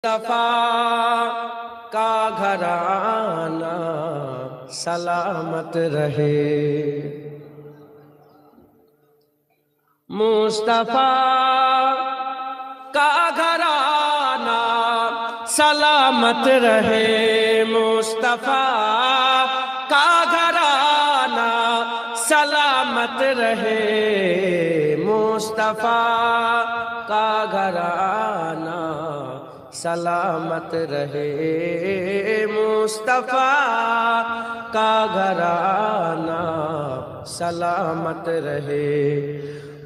मुस्तफा का घराना सलामत रहे। मुस्तफा का घराना सलामत रहे। मुस्तफा का घराना सलामत रहे। मुस्तफा का घराना सलामत रहे। मुस्तफा का घराना सलामत रहे।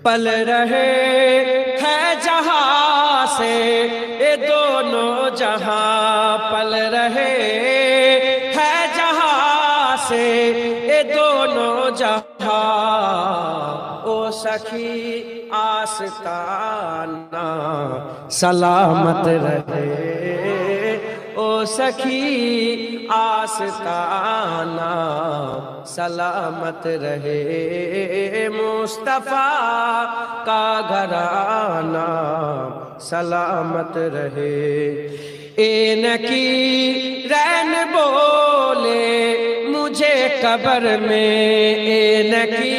पल रहे है जहां से ये दोनों जहां, पल रहे है जहां से ये दोनों जहां। ओ सखी आस्ताना सलामत रहे। ओ सखी आस्ताना सलामत रहे। मुस्तफा का घराना सलामत रहे। एनकी रैन बोले मुझे कब्र में, एनकी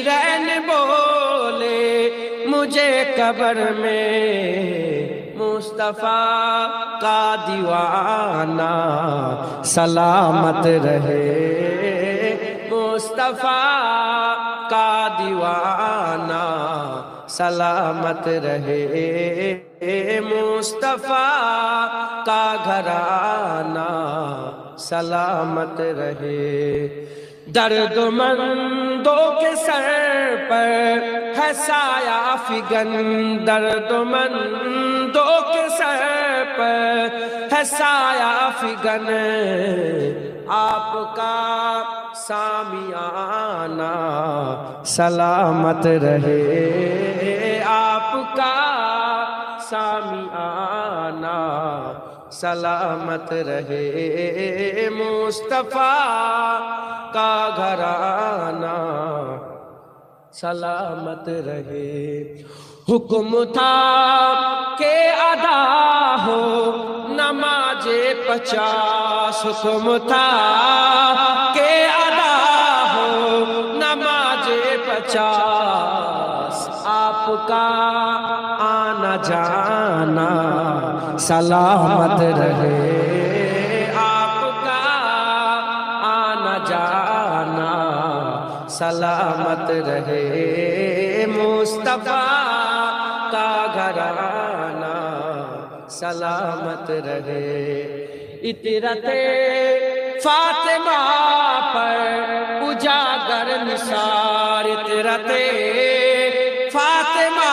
रैन बोले मुझे कब्र में। मुस्तफा का दीवाना सलामत रहे। मुस्तफा का दीवाना सलामत रहे। मुस्तफा का घराना सलामत रहे। दर्दमंदों के सर पर है साया फिगन, दर्दमंदों के सर पर है साया फिगन। आपका सामियाना सलामत रहे। आपका सामियाना सलामत रहे। मुस्तफा का घराना सलामत रहे। हुक्म था के अदा हो नमाजे 50, हुक्म था के अदा हो नमाजे 50। आपका आना जाना सलामत रहे। आपका आना जाना सलामत रहे। मुस्तफा का घराना सलामत रहे। इतरते फातिमा पर उजागर निसार, इतरते फातिमा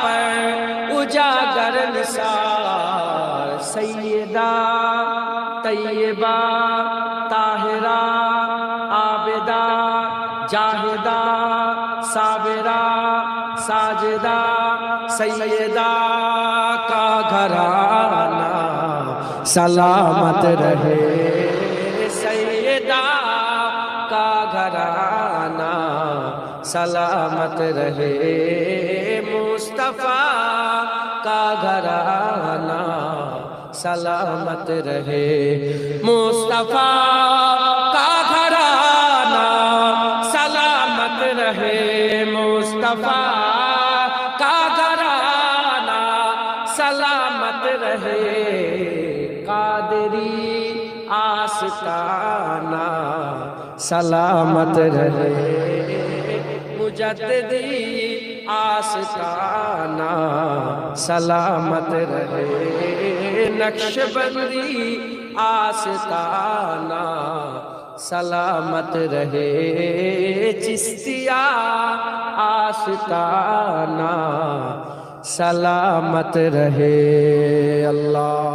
पर उजागर निसार। सैयदा तैयबा ताहिरा आबिदा जाहिदा साबिरा साजिदा सैयदा का घराना सलामत रहे। सैयदा का घराना सलामत रहे। मुस्तफा का घराना सलामत रहे। मुस्तफा का घराना सलामत रहे। मुस्तफा का घराना सलामत रहे। कादरी आस्ताना सलामत रहे। मुजद्दिदी आस्ताना सलामत रहे। नक्शबंदी आस्ताना सलामत रहे। चिश्तिया आस्ताना सलामत रहे। अल्लाह।